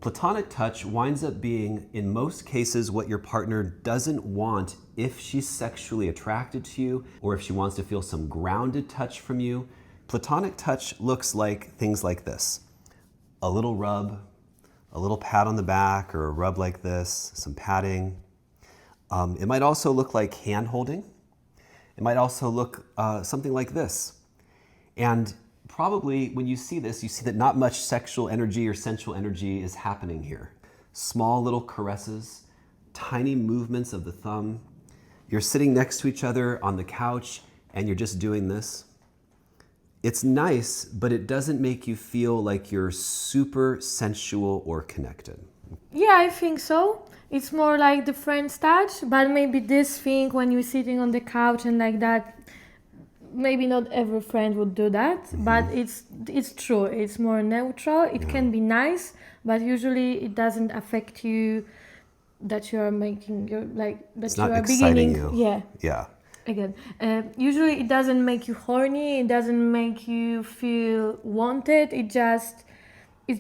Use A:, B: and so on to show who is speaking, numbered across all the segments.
A: Platonic touch winds up being, in most cases, what your partner doesn't want if she's sexually attracted to you or if she wants to feel some grounded touch from you. Platonic touch looks like things like this. A little rub, a little pat on the back, or a rub like this, some patting. It might also look like hand holding. It might also look something like this. And probably when you see this, you see that not much sexual energy or sensual energy is happening here. Small little caresses, tiny movements of the thumb. You're sitting next to each other on the couch and you're just doing this. It's nice, but it doesn't make you feel like you're super sensual or connected.
B: Yeah, I think so. It's more like the friend's touch, but maybe this thing when you're sitting on the couch and like that, maybe not every friend would do that, but it's true. It's more neutral. It can be nice, but usually it doesn't affect you that you are making your like that
A: It's
B: you
A: not
B: are
A: exciting
B: beginning.
A: you.
B: Yeah. Again, usually it doesn't make you horny. It doesn't make you feel wanted. It's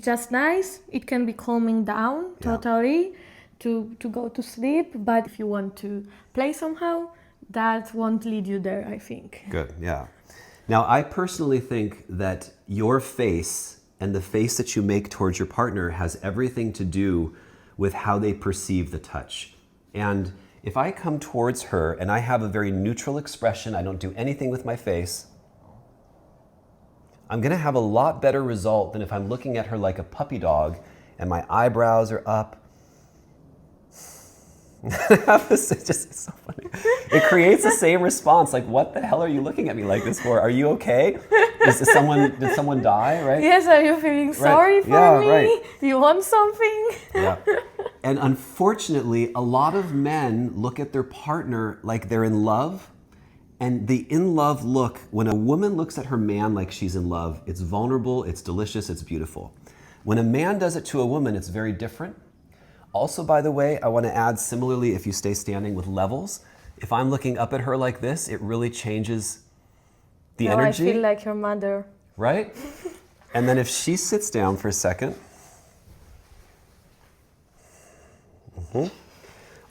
B: just nice. It can be calming down totally to go to sleep. But if you want to play somehow, that won't lead you there, I think.
A: Good, yeah. Now, I personally think that your face and the face that you make towards your partner has everything to do with how they perceive the touch. And if I come towards her and I have a very neutral expression, I don't do anything with my face, I'm gonna have a lot better result than if I'm looking at her like a puppy dog and my eyebrows are up. It's so funny. It creates the same response. Like, what the hell are you looking at me like this for? Are you okay? Did someone die, right?
B: Yes, are you feeling sorry for me?
A: Right.
B: You want something?
A: Yeah. And unfortunately, a lot of men look at their partner like they're in love. And the in love look, when a woman looks at her man like she's in love, it's vulnerable, it's delicious, it's beautiful. When a man does it to a woman, it's very different. Also, by the way, I want to add similarly, if you stay standing with levels, if I'm looking up at her like this, it really changes the energy.
B: I feel like your mother.
A: Right? And then if she sits down for a second,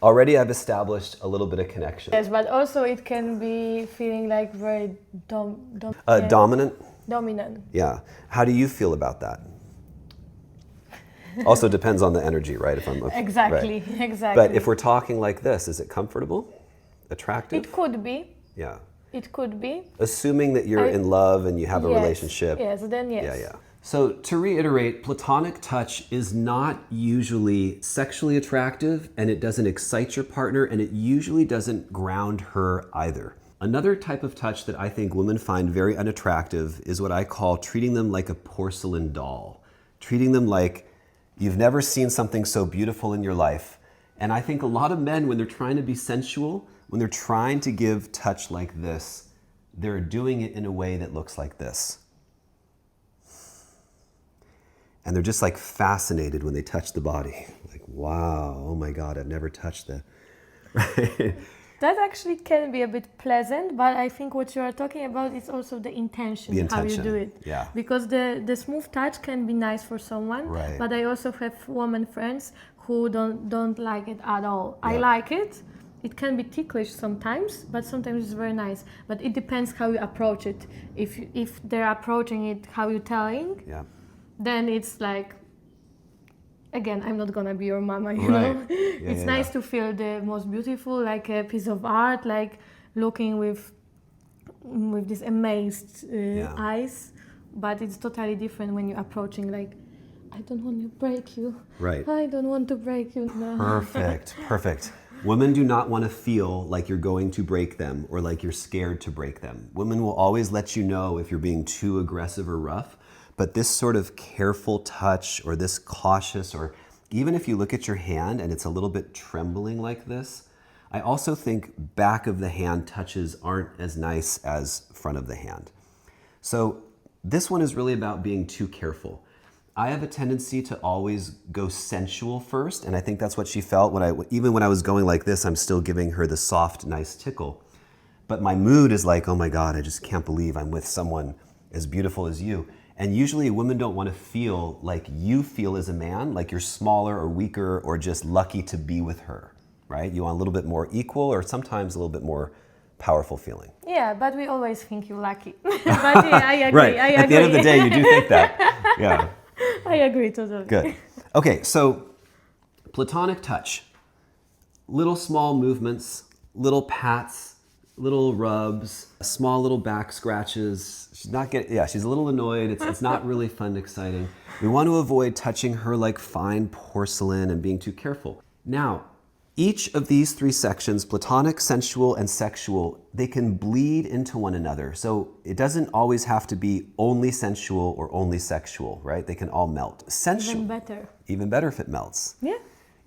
A: already I've established a little bit of connection.
B: Yes, but also it can be feeling like very
A: Dominant?
B: Dominant.
A: Yeah. How do you feel about that? Also depends on the energy, right? If I'm
B: Exactly,
A: right.
B: exactly.
A: But if we're talking like this, is it comfortable? Attractive?
B: It could be.
A: Yeah.
B: It could be.
A: Assuming that you're in love and you have a
B: Yes,
A: relationship.
B: Yes, then yes.
A: Yeah. So to reiterate, platonic touch is not usually sexually attractive, and it doesn't excite your partner, and it usually doesn't ground her either. Another type of touch that I think women find very unattractive is what I call treating them like a porcelain doll. Treating them like you've never seen something so beautiful in your life. And I think a lot of men, when they're trying to be sensual, when they're trying to give touch like this, they're doing it in a way that looks like this. And they're just like fascinated when they touch the body. Like, wow, oh my God, I've never touched that. Right?
B: That actually can be a bit pleasant, but I think what you are talking about is also the intention, how you do it.
A: Yeah.
B: Because the smooth touch can be nice for someone,
A: Right.
B: but I also have women friends who don't like it at all.
A: Yeah.
B: I like it. It can be ticklish sometimes, but sometimes it's very nice. But it depends how you approach it. If they're approaching it how you're telling, then it's like, again, I'm not gonna be your mama, you know. It's nice to feel the most beautiful, like a piece of art, like looking with these amazed eyes. But it's totally different when you're approaching like, I don't want to break you.
A: Right.
B: I don't want to break you. No.
A: Perfect. Women do not want to feel like you're going to break them or like you're scared to break them. Women will always let you know if you're being too aggressive or rough. But this sort of careful touch or this cautious, or even if you look at your hand and it's a little bit trembling like this, I also think back of the hand touches aren't as nice as front of the hand. So this one is really about being too careful. I have a tendency to always go sensual first, and I think that's what she felt even when I was going like this, I'm still giving her the soft, nice tickle. But my mood is like, oh my God, I just can't believe I'm with someone as beautiful as you. And usually women don't want to feel like you feel as a man, like you're smaller or weaker or just lucky to be with her, right? You want a little bit more equal or sometimes a little bit more powerful feeling.
B: Yeah, but we always think you're lucky. But yeah, I agree.
A: Right.
B: I agree.
A: At the end of the day, you do think that. Yeah.
B: I agree totally.
A: Good. Okay, so platonic touch. Little small movements, little pats, little rubs, small little back scratches. She's a little annoyed. It's not really fun and exciting. We want to avoid touching her like fine porcelain and being too careful. Now, each of these three sections, platonic, sensual, and sexual, they can bleed into one another. So it doesn't always have to be only sensual or only sexual, right? They can all melt. Sensual.
B: Even better.
A: Even better if it melts.
B: Yeah.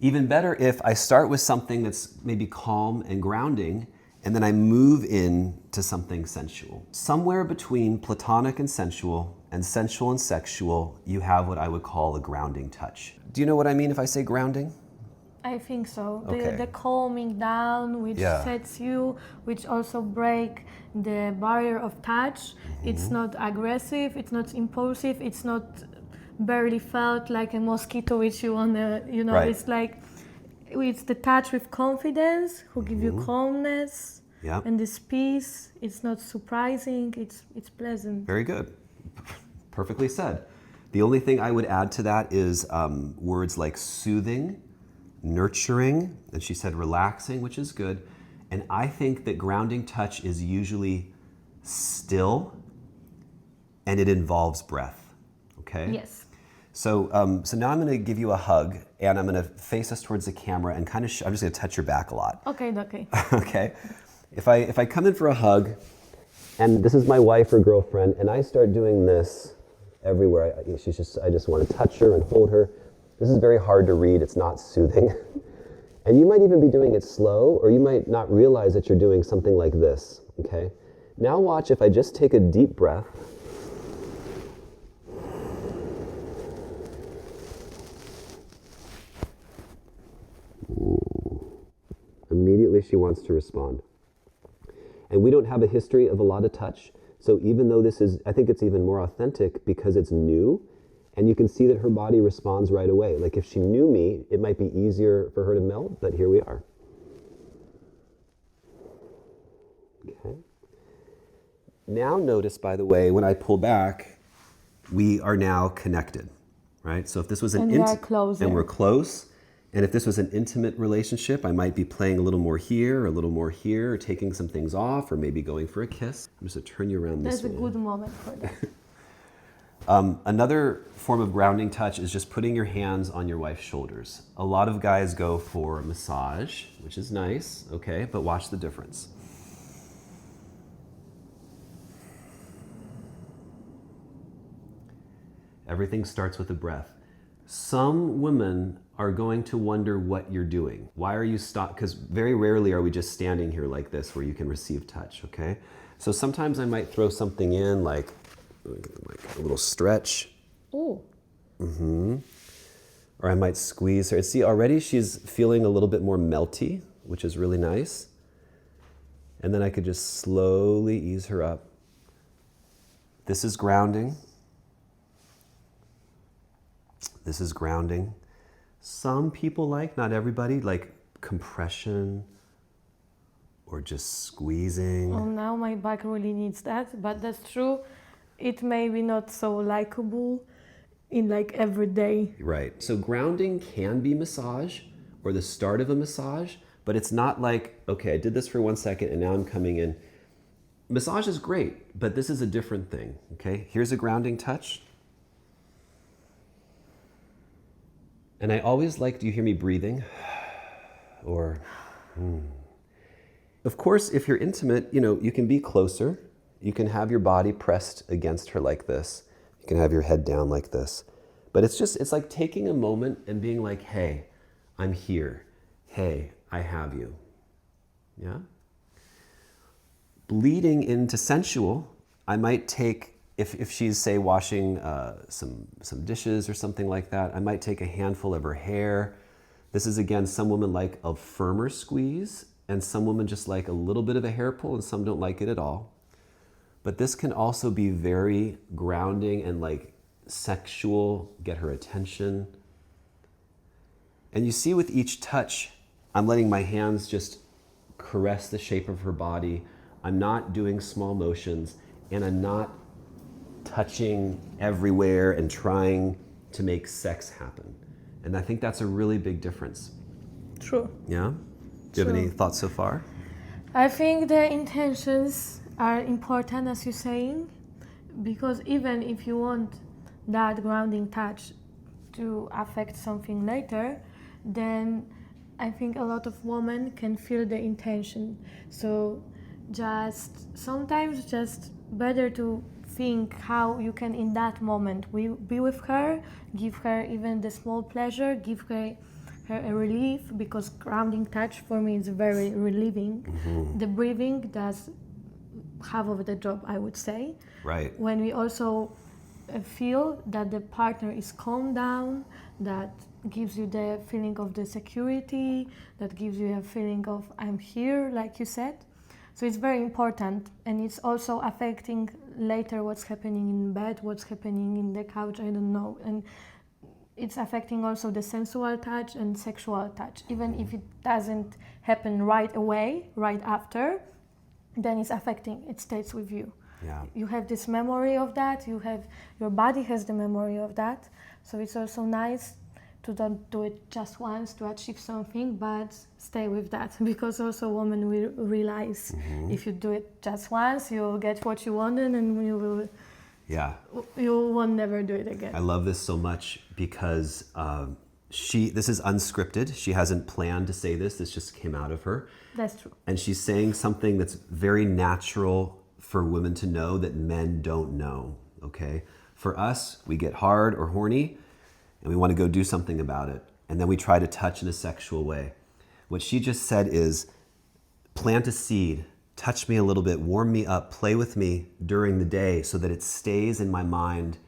A: Even better if I start with something that's maybe calm and grounding, and then I move into something sensual. Somewhere between platonic and sensual and sexual, you have what I would call a grounding touch. Do you know what I mean if I say grounding?
B: I think so.
A: Okay.
B: The calming down, which sets you, which also break the barrier of touch. It's not aggressive, it's not impulsive, it's not barely felt like a mosquito which you wanna,
A: Right.
B: It's like, it's the touch with confidence, who give you calmness and this peace. It's not surprising, it's pleasant.
A: Very good. Perfectly said. The only thing I would add to that is words like soothing, nurturing, and she said relaxing, which is good. And I think that grounding touch is usually still and it involves breath, okay?
B: Yes.
A: So now I'm gonna give you a hug and I'm gonna face us towards the camera and kind of, I'm just gonna touch your back a lot.
B: Okay.
A: Okay? If I come in for a hug and this is my wife or girlfriend and I start doing this everywhere, I just wanna touch her and hold her. This is very hard to read, it's not soothing. And you might even be doing it slow, or you might not realize that you're doing something like this, okay? Now watch if I just take a deep breath. Immediately she wants to respond. And we don't have a history of a lot of touch, so even though this is, I think it's even more authentic because it's new, and you can see that her body responds right away. Like if she knew me, it might be easier for her to melt, but here we are. Okay. Now notice, by the way, when I pull back, we are now connected, right? So if this was
B: And
A: we're close, and if this was an intimate relationship, I might be playing a little more here, a little more here, or taking some things off, or maybe going for a kiss. I'm just gonna turn you around this way.
B: That's a good moment for that.
A: Another form of grounding touch is just putting your hands on your wife's shoulders. A lot of guys go for a massage, which is nice, okay, but watch the difference. Everything starts with a breath. Some women are going to wonder what you're doing. Why are you stopped? Because very rarely are we just standing here like this where you can receive touch, okay? So sometimes I might throw something in like a little stretch.
B: Ooh.
A: Or I might squeeze her. See, already she's feeling a little bit more melty, which is really nice. And then I could just slowly ease her up. This is grounding. This is grounding. Some people not everybody, like compression or just squeezing.
B: Oh, now my back really needs that, but that's true. It may be not so likable in like every day.
A: Right. So grounding can be massage or the start of a massage, but it's not like, okay, I did this for 1 second and now I'm coming in. Massage is great, but this is a different thing, okay? Here's a grounding touch. And I always like, do you hear me breathing? Or, Of course, if you're intimate, you can be closer. You can have your body pressed against her like this. You can have your head down like this. But it's like taking a moment and being like, hey, I'm here. Hey, I have you. Yeah? Bleeding into sensual, I might take, if she's, say, washing some dishes or something like that, I might take a handful of her hair. This is, again, some women like a firmer squeeze, and some women just like a little bit of a hair pull, and some don't like it at all. But this can also be very grounding and like sexual, get her attention. And you see with each touch, I'm letting my hands just caress the shape of her body. I'm not doing small motions, and I'm not touching everywhere and trying to make sex happen. And I think that's a really big difference.
B: True.
A: Yeah? Do you have any thoughts so far?
B: I think the intentions are important, as you're saying, because even if you want that grounding touch to affect something later, then I think a lot of women can feel the intention. So sometimes just better to think how you can in that moment be with her, give her even the small pleasure, give her a relief, because grounding touch for me is very relieving. Mm-hmm. The breathing does half of the job, I would say.
A: Right.
B: When we also feel that the partner is calmed down, that gives you the feeling of the security, that gives you a feeling of I'm here, like you said. So it's very important, and it's also affecting later what's happening in bed, what's happening in the couch, I don't know. And it's affecting also the sensual touch and sexual touch. Even if it doesn't happen right away, right after, then it's affecting, it stays with you.
A: Yeah.
B: You have this memory of that, your body has the memory of that. So it's also nice to don't do it just once to achieve something, but stay with that, because also women will realize if you do it just once, you'll get what you wanted, and you won't never do it again.
A: I love this so much because this is unscripted. She hasn't planned to say this. This just came out of her.
B: That's true.
A: And she's saying something that's very natural for women to know that men don't know, okay? For us, we get hard or horny, and we want to go do something about it. And then we try to touch in a sexual way. What she just said is, plant a seed, touch me a little bit, warm me up, play with me during the day so that it stays in my mind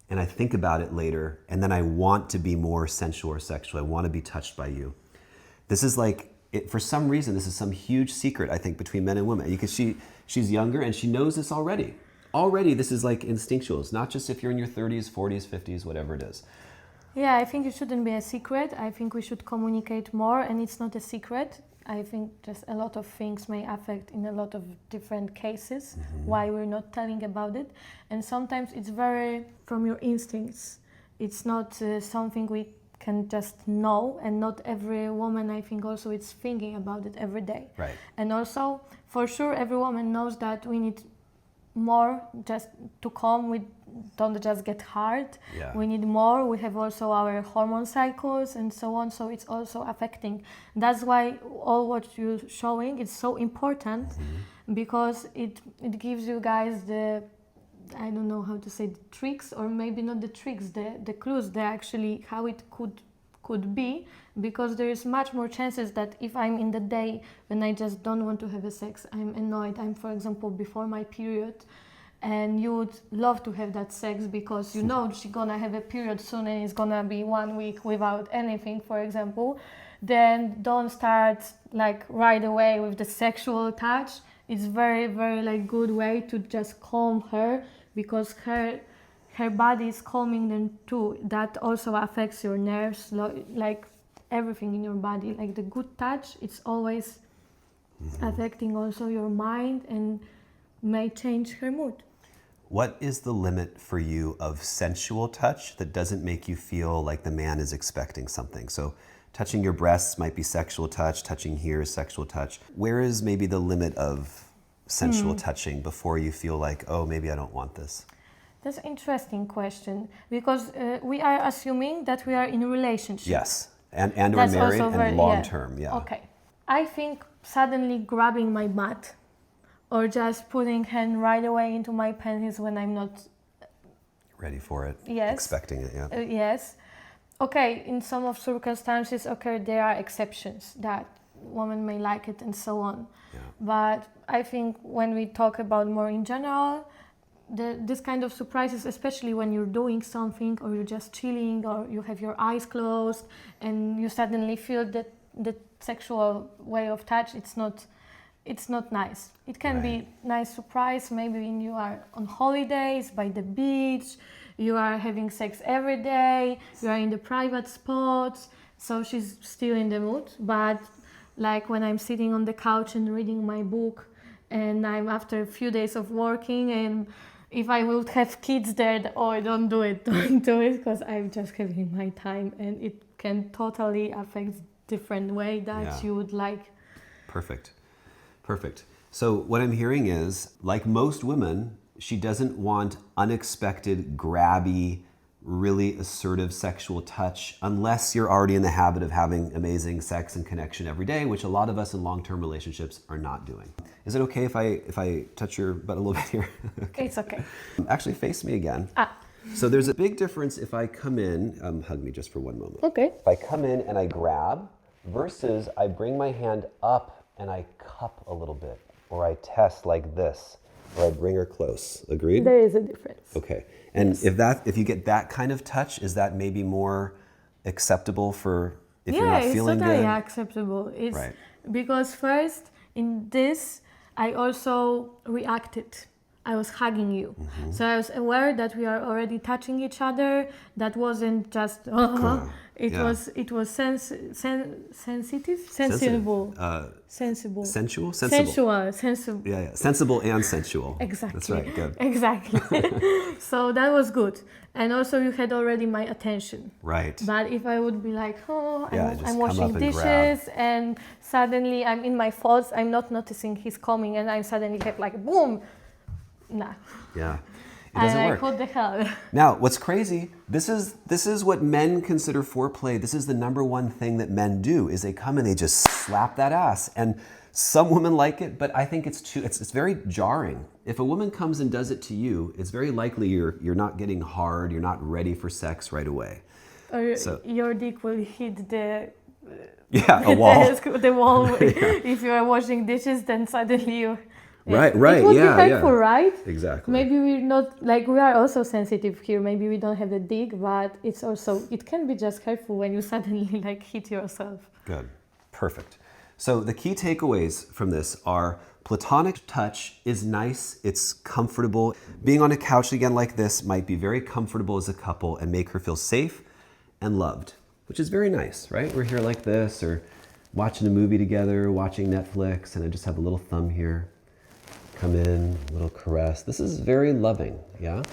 A: and I think about it later, and then I want to be more sensual or sexual. I want to be touched by you. This is like, for some reason, this is some huge secret, I think, between men and women. Because she's younger and she knows this already. Already, this is like instinctual. It's not just if you're in your 30s, 40s, 50s, whatever it is.
B: Yeah, I think it shouldn't be a secret. I think we should communicate more, and it's not a secret. I think just a lot of things may affect in a lot of different cases why we're not telling about it. And sometimes it's very from your instincts. It's not something we can just know, and not every woman, I think, also is thinking about it every day.
A: Right.
B: And also, for sure, every woman knows that we need more just to come. We don't just get hard.
A: Yeah.
B: We need more. We have also our hormone cycles and so on. So it's also affecting. That's why all what you're showing is so important, because it gives you guys the, I don't know how to say, the tricks, or maybe not the tricks, the clues, the actually how it could be, because there is much more chances that if I'm in the day when I just don't want to have a sex, I'm annoyed, I'm, for example, before my period, and you would love to have that sex because you know she's gonna have a period soon and it's gonna be 1 week without anything, for example, then don't start like right away with the sexual touch. It's very, very like good way to just calm her, because her body is calming them too. That also affects your nerves, like everything in your body. Like the good touch, it's always affecting also your mind and may change her mood.
A: What is the limit for you of sensual touch that doesn't make you feel like the man is expecting something? So touching your breasts might be sexual touch, touching here is sexual touch. Where is maybe the limit of sensual touching before you feel like, oh, maybe I don't want this?
B: That's an interesting question, because we are assuming that we are in a relationship.
A: Yes, and or married and long term, yeah.
B: Okay. I think suddenly grabbing my butt or just putting hand right away into my panties when I'm not
A: ready for it,
B: yes,
A: expecting it, yeah.
B: Yes. Okay, in some of circumstances, okay, there are exceptions that women may like it and so on.
A: Yeah.
B: But I think when we talk about more in general, this kind of surprises, especially when you're doing something or you're just chilling or you have your eyes closed and you suddenly feel that the sexual way of touch, it's not it's not nice. It can be nice surprise, maybe when you are on holidays, by the beach, you are having sex every day, you are in the private spots, so she's still in the mood. But like when I'm sitting on the couch and reading my book, and I'm after a few days of working, and if I would have kids there, oh, don't do it, because I'm just having my time, and it can totally affect different way that you would like.
A: Perfect. So what I'm hearing is, like most women, she doesn't want unexpected, grabby, really assertive sexual touch unless you're already in the habit of having amazing sex and connection every day, which a lot of us in long-term relationships are not doing. Is it okay if I touch your butt a little bit here?
B: Okay. It's okay.
A: Actually, face me again. So there's a big difference if I come in, hug me just for one moment.
B: Okay.
A: If I come in and I grab versus I bring my hand up and I cup a little bit, or I test like this, or I bring her close. Agreed?
B: There is a difference.
A: Okay. And if you get that kind of touch, is that maybe more acceptable for if you're not feeling good?
B: Yeah, it's totally acceptable. It's because first in this, I also reacted. I was hugging you. So I was aware that we are already touching each other. That wasn't just, it was sensible. Sensible.
A: Yeah. Sensible and sensual.
B: Exactly.
A: That's right, good.
B: Exactly. So that was good. And also you had already my attention.
A: Right.
B: But if I would be like, I'm washing
A: and
B: dishes and suddenly I'm in my thoughts, I'm not noticing he's coming and I'm suddenly have like, boom. Nah.
A: Yeah. It doesn't work.
B: What the hell?
A: Now, what's crazy, this is what men consider foreplay. This is the number one thing that men do, is they come and they just slap that ass. And some women like it, but I think it's very jarring. If a woman comes and does it to you, it's very likely you're not getting hard, you're not ready for sex right away.
B: Or your dick will hit the
A: wall.
B: The wall. If you are washing dishes, then suddenly you...
A: Right.
B: It would be helpful, right?
A: Exactly.
B: Maybe we're not, like, we are also sensitive here. Maybe we don't have the dick, but it can be just helpful when you suddenly like hit yourself.
A: Good. Perfect. So the key takeaways from this are platonic touch is nice. It's comfortable. Being on a couch again like this might be very comfortable as a couple and make her feel safe and loved, which is very nice, right? We're here like this, or watching a movie together, watching Netflix, and I just have a little thumb here. Come in, a little caress. This is very loving, yeah?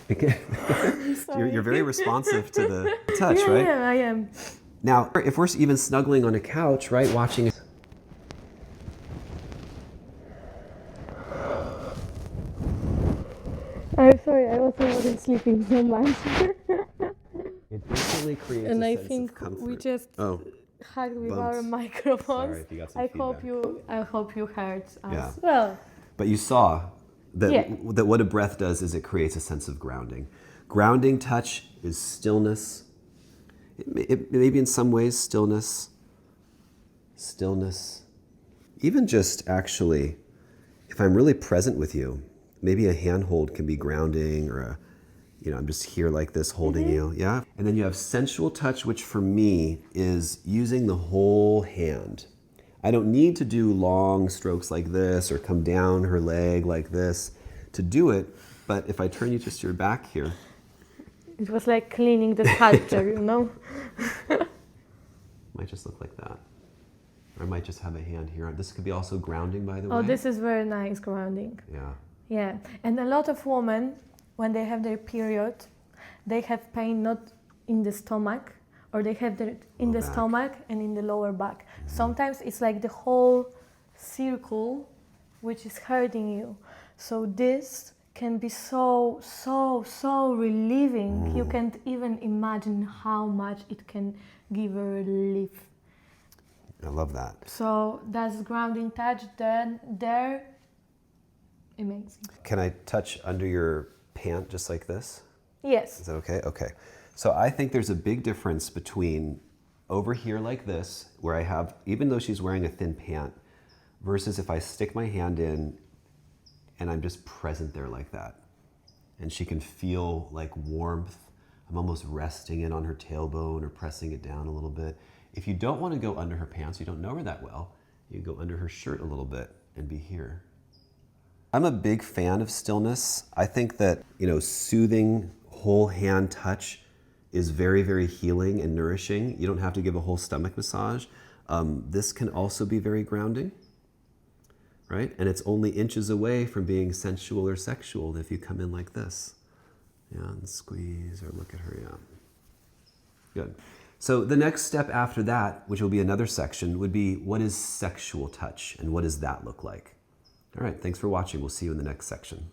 A: You're very responsive to the touch, right?
B: Yeah, I am.
A: Now, if we're even snuggling on a couch, right, watching...
B: I'm sorry, I also wasn't sleeping so much.
A: It instantly creates
B: and
A: a
B: I
A: sense
B: think
A: of comfort.
B: we just hugged with our microphones.
A: Sorry if you got some feedback.
B: I hope you heard us.
A: Yeah.
B: Well.
A: But you saw that what a breath does is it creates a sense of grounding. Grounding touch is stillness. It maybe in some ways stillness. Even just actually, if I'm really present with you, maybe a handhold can be grounding, or I'm just here like this holding you, yeah? And then you have sensual touch, which for me is using the whole hand. I don't need to do long strokes like this or come down her leg like this to do it, but if I turn you just to your back here.
B: It was like cleaning the sculpture,
A: Might just look like that. Or I might just have a hand here. This could be also grounding, by the way.
B: Oh, this is very nice grounding.
A: Yeah.
B: Yeah, and a lot of women, when they have their period, they have pain not in the stomach, or they have it in the stomach and in the lower back. Sometimes it's like the whole circle which is hurting you. So this can be so relieving. You can't even imagine how much it can give a relief.
A: I love that.
B: So that's grounding touch. Then there, amazing.
A: Can I touch under your pant just like this?
B: Yes.
A: Is that okay? Okay. So I think there's a big difference between over here like this, where I have, even though she's wearing a thin pant, versus if I stick my hand in and I'm just present there like that. And she can feel like warmth. I'm almost resting it on her tailbone or pressing it down a little bit. If you don't want to go under her pants, you don't know her that well, You go under her shirt a little bit and be here. I'm a big fan of stillness. I think that, soothing whole hand touch is very, very healing and nourishing. You don't have to give a whole stomach massage. This can also be very grounding, right? And it's only inches away from being sensual or sexual if you come in like this. Yeah, and squeeze or look at her, yeah. Good. So the next step after that, which will be another section, would be what is sexual touch and what does that look like? All right, thanks for watching. We'll see you in the next section.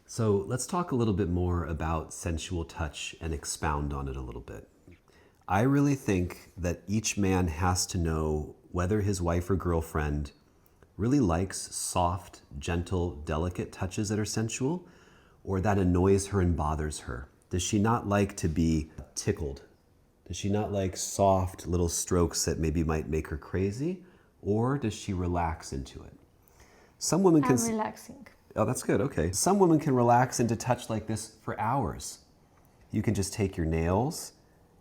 A: So let's talk a little bit more about sensual touch and expound on it a little bit. I really think that each man has to know whether his wife or girlfriend really likes soft, gentle, delicate touches that are sensual, or that annoys her and bothers her. Does she not like to be tickled? Does she not like soft little strokes that maybe might make her crazy? Or does she relax into it? Some women can...
B: I'm relaxing.
A: Oh, that's good, okay. Some women can relax into touch like this for hours. You can just take your nails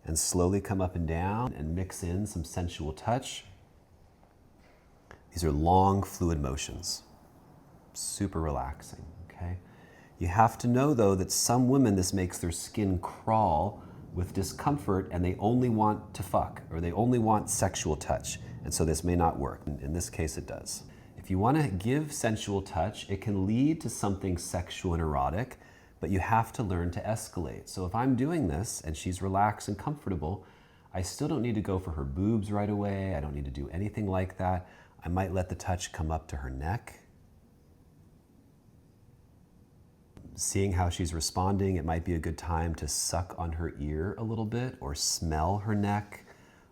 A: and slowly come up and down and mix in some sensual touch. These are long, fluid motions. Super relaxing, okay? You have to know, though, that some women, this makes their skin crawl with discomfort and they only want to fuck, or they only want sexual touch. And so this may not work. In this case, it does. If you want to give sensual touch, it can lead to something sexual and erotic, but you have to learn to escalate. So if I'm doing this and she's relaxed and comfortable, I still don't need to go for her boobs right away. I don't need to do anything like that. I might let the touch come up to her neck. Seeing how she's responding, it might be a good time to suck on her ear a little bit, or smell her neck,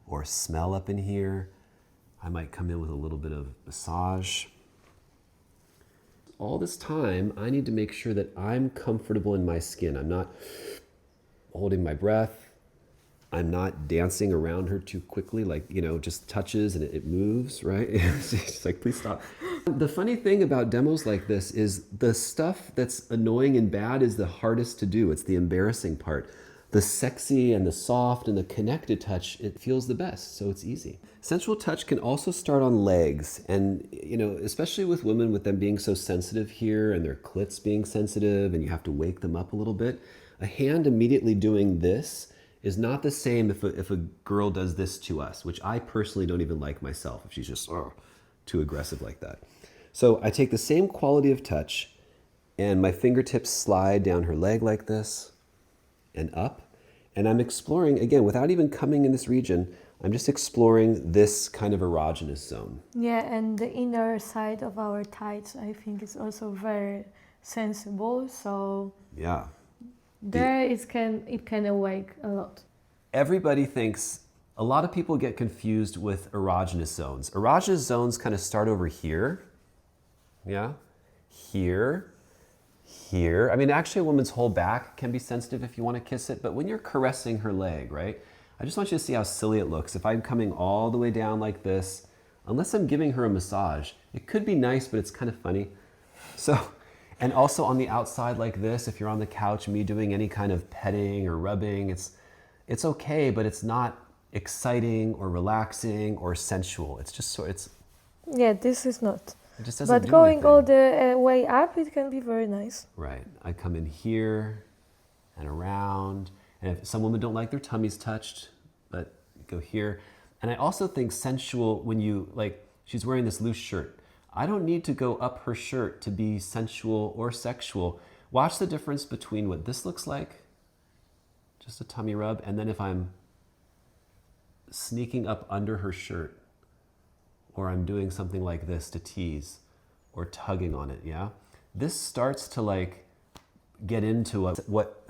A: or smell up in here. I might come in with a little bit of massage. All this time, I need to make sure that I'm comfortable in my skin. I'm not holding my breath. I'm not dancing around her too quickly, like, just touches and it moves, right? It's like, please stop. The funny thing about demos like this is the stuff that's annoying and bad is the hardest to do. It's the embarrassing part. The sexy and the soft and the connected touch, it feels the best, so it's easy. Sensual touch can also start on legs, and especially with women, with them being so sensitive here and their clits being sensitive and you have to wake them up a little bit, a hand immediately doing this is not the same if a girl does this to us, which I personally don't even like myself if she's just too aggressive like that. So I take the same quality of touch and my fingertips slide down her leg like this and up. And I'm exploring, again, without even coming in this region, I'm just exploring this kind of erogenous zone.
B: Yeah, and the inner side of our thighs, I think, is also very sensible. So
A: yeah,
B: there it can awake a lot.
A: Everybody thinks, a lot of people get confused with erogenous zones. Erogenous zones kind of start over here. Yeah, here. Here. I mean, actually a woman's whole back can be sensitive if you want to kiss it, but when you're caressing her leg, right? I just want you to see how silly it looks. If I'm coming all the way down like this, unless I'm giving her a massage, it could be nice, but it's kind of funny. So, and also on the outside like this, if you're on the couch, me doing any kind of petting or rubbing, it's okay, but it's not exciting or relaxing or sensual. It's just
B: yeah, this is not.
A: It just doesn't
B: But
A: do
B: going
A: anything.
B: all the way up, it can be very nice.
A: Right. I come in here and around. And if some women don't like their tummies touched, but go here. And I also think sensual when she's wearing this loose shirt. I don't need to go up her shirt to be sensual or sexual. Watch the difference between what this looks like, just a tummy rub, and then if I'm sneaking up under her shirt, or I'm doing something like this to tease, or tugging on it, yeah? This starts to get into what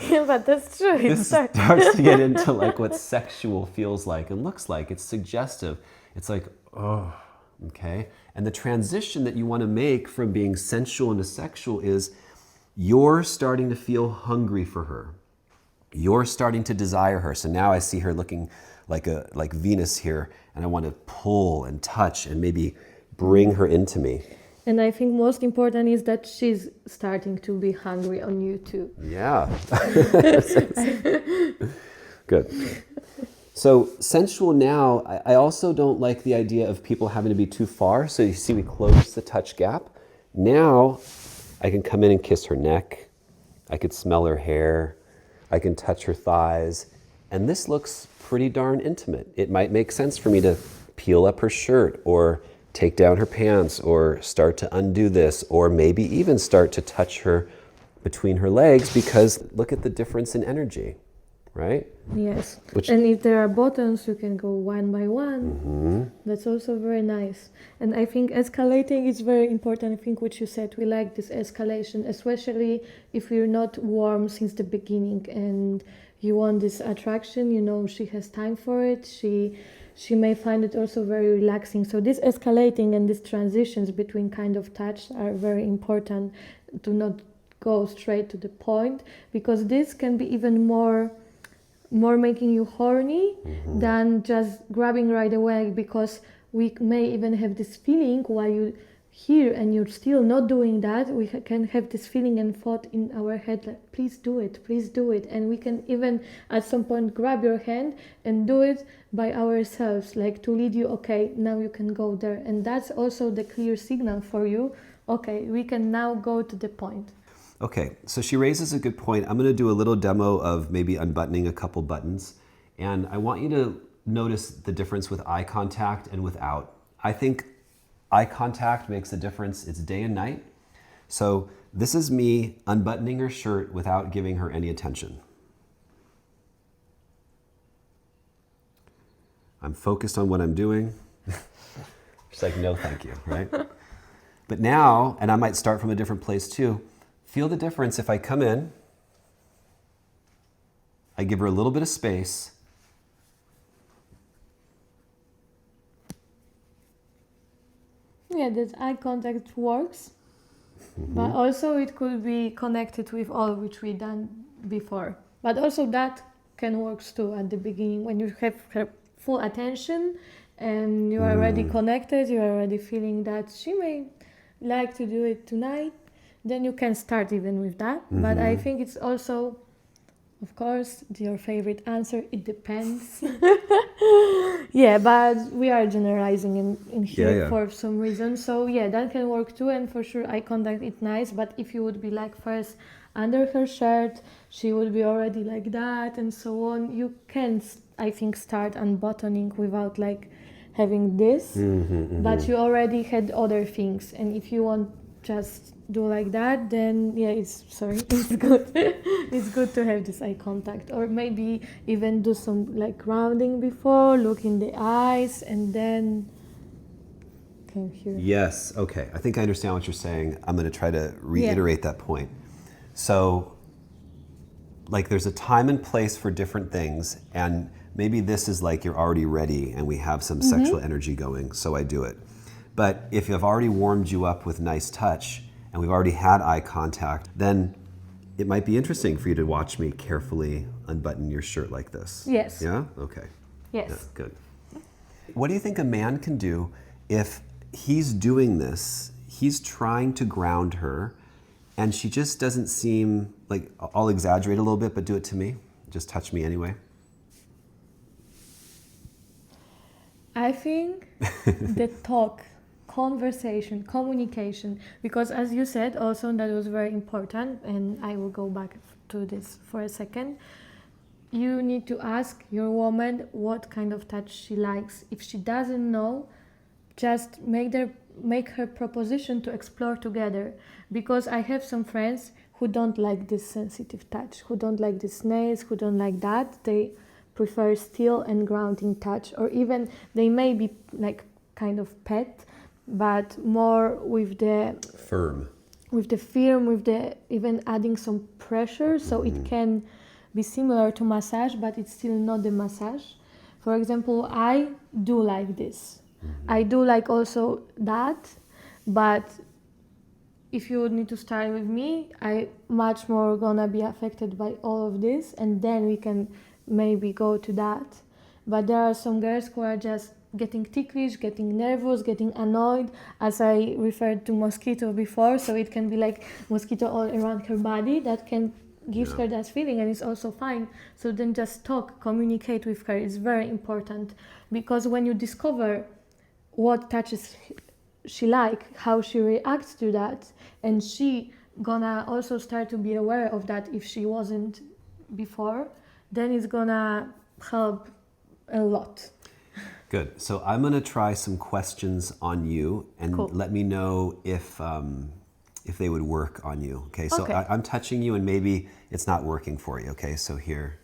B: Yeah, but that's true.
A: This starts to get into what sexual feels like and looks like. It's suggestive. It's like, oh, okay? And the transition that you want to make from being sensual into sexual is you're starting to feel hungry for her. You're starting to desire her. So now I see her looking like Venus here, and I want to pull and touch and maybe bring her into me.
B: And I think most important is that she's starting to be hungry on you too.
A: Yeah. Good. So sensual now, I also don't like the idea of people having to be too far. So you see we close the touch gap. Now I can come in and kiss her neck. I could smell her hair. I can touch her thighs. And this looks pretty darn intimate. It might make sense for me to peel up her shirt or take down her pants or start to undo this or maybe even start to touch her between her legs because look at the difference in energy, right?
B: Yes. And if there are buttons, you can go one by one.
A: Mm-hmm.
B: That's also very nice. And I think escalating is very important. I think what you said, we like this escalation, especially if you're not warm since the beginning and you want this attraction, you know, she has time for it. She may find it also very relaxing. So this escalating and these transitions between kind of touch are very important to not go straight to the point, because this can be even more making you horny than just grabbing right away, because we may even have this feeling while you here and you're still not doing that, we can have this feeling and thought in our head like, please do it, and we can even at some point grab your hand and do it by ourselves, like to lead you, okay, now you can go there. And that's also the clear signal for you, okay, we can now go to the point.
A: Okay, so she raises a good point. I'm going to do a little demo of maybe unbuttoning a couple buttons, and I want you to notice the difference with eye contact and without. I think eye contact makes a difference. It's day and night. So this is me unbuttoning her shirt without giving her any attention. I'm focused on what I'm doing. She's like, no, thank you, right? But now, and I might start from a different place too, feel the difference if I come in, I give her a little bit of space,
B: yeah, that eye contact works, but also it could be connected with all which we done before. But also that can work too at the beginning when you have her full attention and you are already connected, you are already feeling that she may like to do it tonight. Then you can start even with that. But I think it's also, of course, your favorite answer, it depends. Yeah, but we are generalizing in here for some reason. So yeah, that can work too. And for sure, eye contact, it's nice. But if you would be like first under her shirt, she would be already like that and so on. You can, I think, start unbuttoning without like having this. But you already had other things. And if you want just do like that, then yeah, it's good. It's good to have this eye contact, or maybe even do some like grounding before, look in the eyes, and then come here.
A: Yes, okay. I think I understand what you're saying. I'm going to try to reiterate that point. So, like, there's a time and place for different things, and maybe this is like you're already ready and we have some sexual energy going, so I do it. But if I've already warmed you up with nice touch and we've already had eye contact, then it might be interesting for you to watch me carefully unbutton your shirt like this.
B: Yes.
A: Yeah? Okay.
B: Yes.
A: Yeah, good. What do you think a man can do if he's doing this, he's trying to ground her, and she just doesn't seem like, I'll exaggerate a little bit, but do it to me. Just touch me anyway.
B: I think the talk, conversation, communication, because as you said also, that was very important, and I will go back to this for a second. You need to ask your woman what kind of touch she likes. If she doesn't know, just make her proposition to explore together, because I have some friends who don't like this sensitive touch, who don't like the nails, who don't like that. They prefer still and grounding touch, or even they may be like kind of pet, but more with the
A: firm,
B: with the even adding some pressure, so it can be similar to massage, but it's still not the massage. For example, I do like this. I do like also that, but if you would need to start with me, I much more gonna be affected by all of this, and then we can maybe go to that. But there are some girls who are just getting ticklish, getting nervous, getting annoyed, as I referred to mosquito before. So it can be like mosquito all around her body that can give her that feeling, and it's also fine. So then just talk, communicate with her. It's very important, because when you discover what touches she like, how she reacts to that, and she gonna also start to be aware of that if she wasn't before, then it's gonna help a lot.
A: Good. So I'm going to try some questions on you, and
B: Cool.
A: let me know if they would work on you. Okay. So
B: Okay.
A: I'm touching you, and maybe it's not working for you. Okay. So here.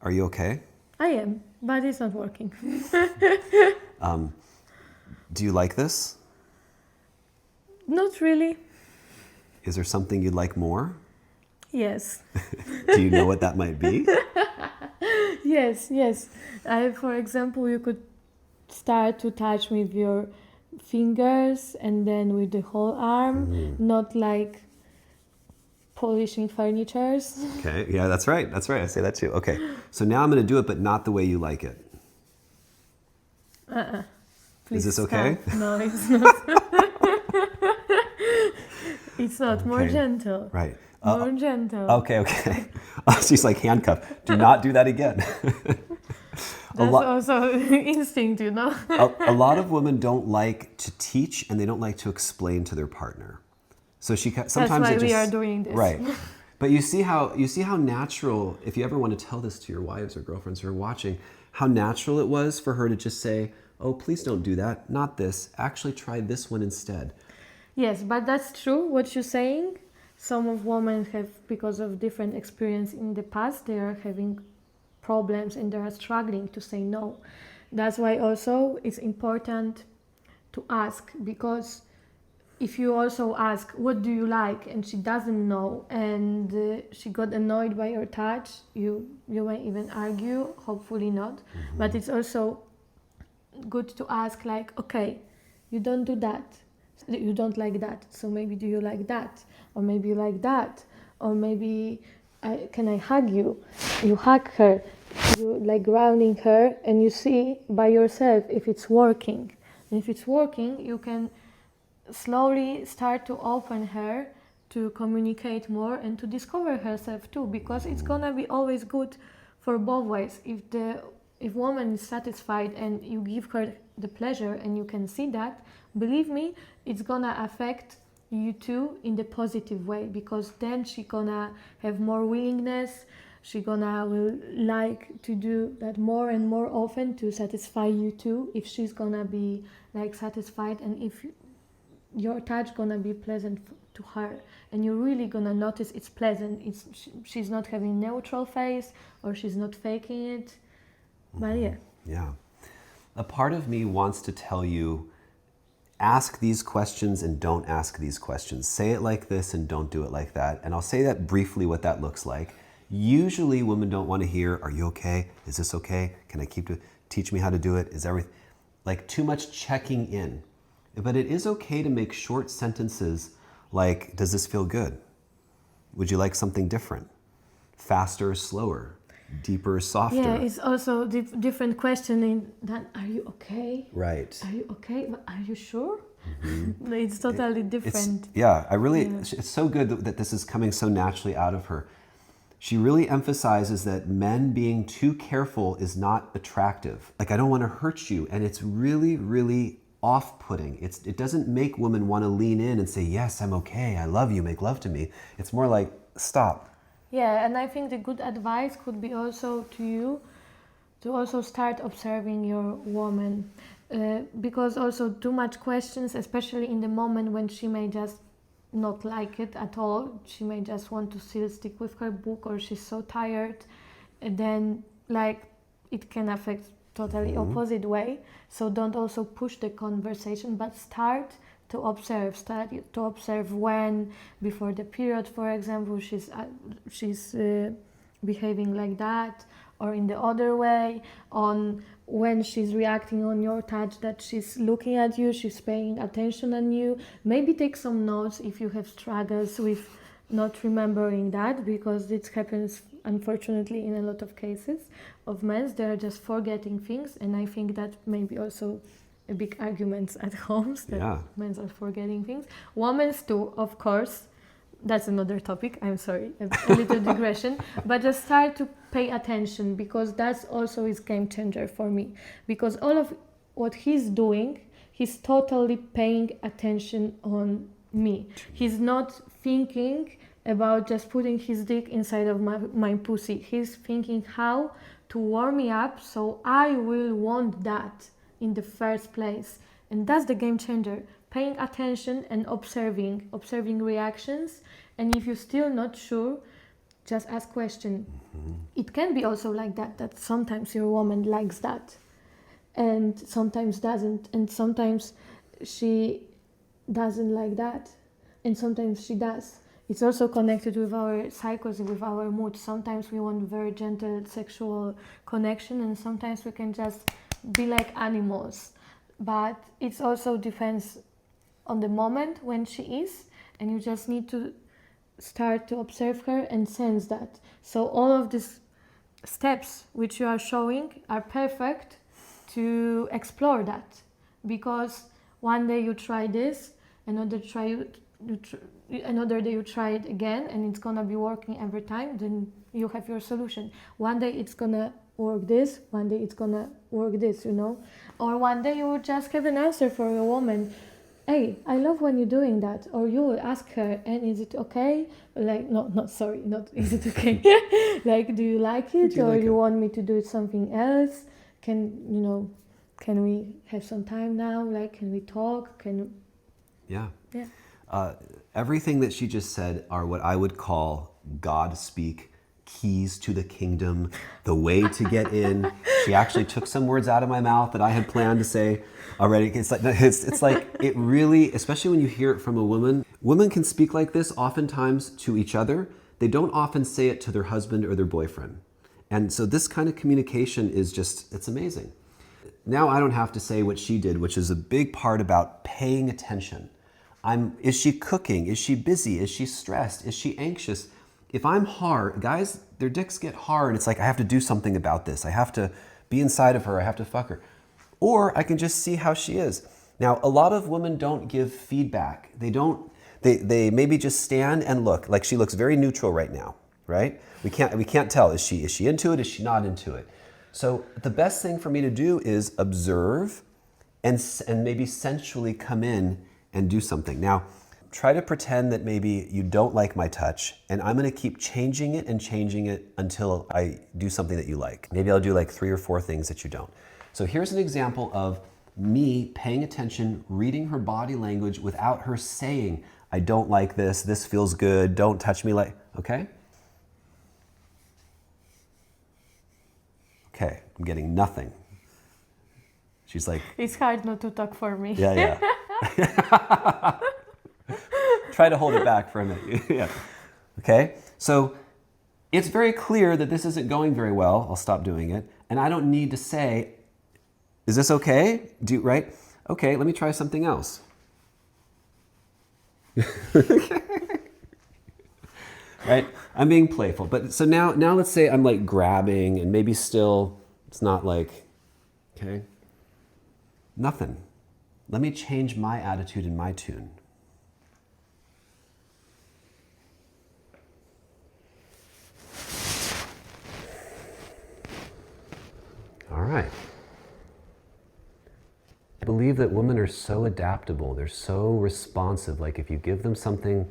A: Are you okay?
B: I am, but it's not working.
A: Do you like this?
B: Not really.
A: Is there something you'd like more?
B: Yes.
A: Do you know what that might be?
B: Yes. For example, you could start to touch with your fingers and then with the whole arm, not like polishing furnitures.
A: Okay. Yeah, that's right. That's right. I say that too. Okay. So now I'm going to do it, but not the way you like it.
B: Please
A: Is this okay?
B: stop. No, it's not. It's not. More
A: Okay.
B: gentle.
A: Right.
B: More gentle.
A: Okay. She's like handcuffed. Do not do that again.
B: That's also instinct, you know?
A: A lot of women don't like to teach, and they don't like to explain to their partner. So sometimes
B: That's why
A: they just,
B: we are doing this.
A: Right. But you see how natural, if you ever want to tell this to your wives or girlfriends who are watching, how natural it was for her to just say, oh, please don't do that, not this, actually try this one instead.
B: Yes, but that's true what you're saying. Some of women have, because of different experience in the past, they are having problems and they are struggling to say no. That's why also it's important to ask, because if you also ask, what do you like, and she doesn't know, and she got annoyed by your touch, you may even argue, hopefully not. But it's also good to ask, like, okay, you don't do that, you don't like that, so maybe do you like that, or maybe you like that, or maybe can I hug you? You hug her, you like grounding her, and you see by yourself if it's working. And if it's working, you can slowly start to open her to communicate more and to discover herself too, because it's gonna be always good for both ways. If woman is satisfied and you give her the pleasure and you can see that, believe me, it's gonna affect you too in the positive way, because then she gonna have more willingness, she will like to do that more and more often to satisfy you too, if she's gonna be like satisfied, and if your touch gonna be pleasant to her, and you're really gonna notice it's pleasant. She's not having neutral face, or she's not faking it. But
A: Yeah. A part of me wants to tell you, ask these questions and don't ask these questions. Say it like this and don't do it like that. And I'll say that briefly what that looks like. Usually women don't want to hear, are you okay? Is this okay? Can I teach me how to do it? Is everything, like too much checking in. But it is okay to make short sentences like, does this feel good? Would you like something different? Faster or slower? Deeper or softer?
B: yeah, it's also different questioning than, are you okay?
A: Right.
B: Are you okay? But are you sure? It's totally different.
A: It's so good that this is coming so naturally out of her. She really emphasizes that men being too careful is not attractive. Like, I don't want to hurt you. And it's really, really off-putting. It doesn't make women want to lean in and say, yes, I'm okay, I love you, make love to me. It's more like, stop.
B: Yeah, and I think the good advice could be also to you to also start observing your woman, because also too much questions, especially in the moment when she may just not like it at all, she may just want to still stick with her book, or she's so tired, and then like it can affect totally opposite way. So don't also push the conversation, but start to observe when, before the period, for example, she's behaving like that, or in the other way, on when she's reacting on your touch, that she's looking at you, she's paying attention on you. Maybe take some notes if you have struggles with not remembering that, because it happens unfortunately in a lot of cases of men. They're just forgetting things, and I think that maybe also a big arguments at homes that men are forgetting things. Women too, of course. That's another topic. I'm sorry, a little digression, but just start to pay attention, because that's also his game changer for me. Because all of what he's doing, he's totally paying attention on me. He's not thinking about just putting his dick inside of my pussy. He's thinking how to warm me up so I will want that in the first place. And that's the game changer. Paying attention and observing reactions. And if you're still not sure, just ask question. It can be also like that sometimes your woman likes that and sometimes doesn't, and sometimes she doesn't like that and sometimes she does. It's also connected with our cycles, with our mood. Sometimes we want very gentle sexual connection, and sometimes we can just be like animals. But it also depends on the moment when she is, and you just need to start to observe her and sense that. So all of these steps which you are showing are perfect to explore that, because one day you try this, another day you try it again, and it's gonna be working every time. Then you have your solution. One day it's gonna work this, one day it's gonna work this, or one day you will just have an answer for your woman. Hey, I love when you're doing that. Or you will ask her, and is it okay? Like, not is it okay? Like, do you like it? Or you want me to do something else? Can we have some time now? Like, can we talk?
A: Yeah. Everything that she just said are what I would call God speak, keys to the kingdom, the way to get in. She actually took some words out of my mouth that I had planned to say already. It's like it really, especially when you hear it from a woman. Women can speak like this oftentimes to each other. They don't often say it to their husband or their boyfriend. And so this kind of communication is just, it's amazing. Now I don't have to say what she did, which is a big part about paying attention. Is she cooking? Is she busy? Is she stressed? Is she anxious? If I'm hard, guys, their dicks get hard. It's like, I have to do something about this. I have to be inside of her. I have to fuck her. Or I can just see how she is. Now, a lot of women don't give feedback. They maybe just stand and look. Like, she looks very neutral right now, right? We can't tell. Is she into it? Is she not into it? So the best thing for me to do is observe and maybe sensually come in and do something. Now, try to pretend that maybe you don't like my touch, and I'm gonna keep changing it until I do something that you like. Maybe I'll do like 3 or 4 things that you don't. So here's an example of me paying attention, reading her body language without her saying, I don't like this feels good, don't touch me like, okay? Okay, I'm getting nothing. She's like...
B: It's hard not to talk for me.
A: Yeah. Try to hold it back for a minute. Yeah. Okay, so it's very clear that this isn't going very well. I'll stop doing it. And I don't need to say, is this okay? Right? Okay, let me try something else. Right? I'm being playful. But so now let's say I'm like grabbing, and maybe still it's not like, okay, nothing. Let me change my attitude and my tune. All right. I believe that women are so adaptable. They're so responsive. Like, if you give them something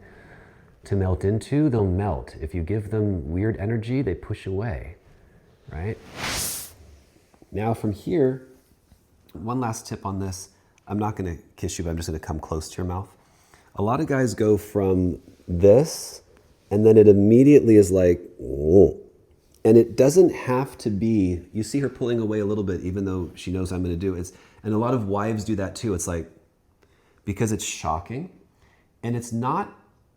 A: to melt into, they'll melt. If you give them weird energy, they push away, right? Now from here, one last tip on this. I'm not gonna kiss you, but I'm just gonna come close to your mouth. A lot of guys go from this, and then it immediately is like, whoa. And it doesn't have to be, you see her pulling away a little bit, even though she knows I'm gonna do it. And a lot of wives do that too. It's like, because it's shocking, and it's not,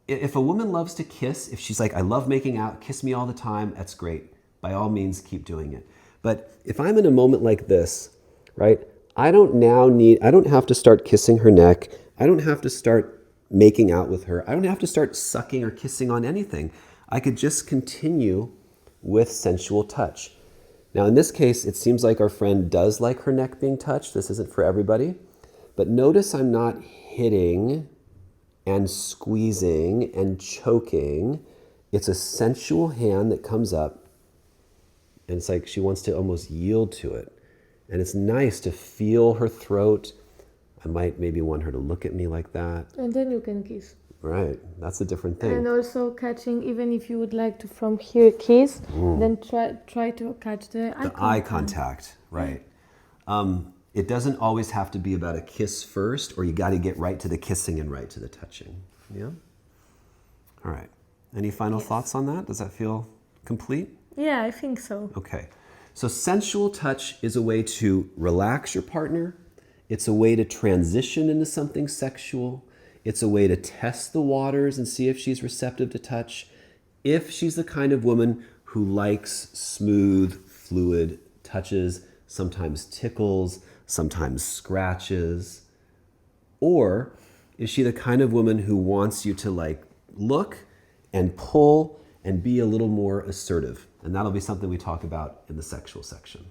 A: if a woman loves to kiss, if she's like, I love making out, kiss me all the time, that's great. By all means, keep doing it. But if I'm in a moment like this, right, I don't have to start kissing her neck. I don't have to start making out with her, I don't have to start sucking or kissing on anything. I could just continue with sensual touch. Now, in this case, it seems like our friend does like her neck being touched. This isn't for everybody. But notice I'm not hitting and squeezing and choking. It's a sensual hand that comes up, and it's like she wants to almost yield to it. And it's nice to feel her throat. I might maybe want her to look at me like that.
B: And then you can kiss.
A: Right, that's a different thing.
B: And also catching, even if you would like to from here kiss, then try to catch the
A: eye contact. Right. It doesn't always have to be about a kiss first, or you got to get right to the kissing and right to the touching. Yeah? All right. Any final thoughts on that? Does that feel complete?
B: Yeah, I think so.
A: Okay. So sensual touch is a way to relax your partner. It's a way to transition into something sexual. It's a way to test the waters and see if she's receptive to touch. If she's the kind of woman who likes smooth, fluid touches, sometimes tickles, sometimes scratches. Or is she the kind of woman who wants you to like look and pull and be a little more assertive? And that'll be something we talk about in the sexual section.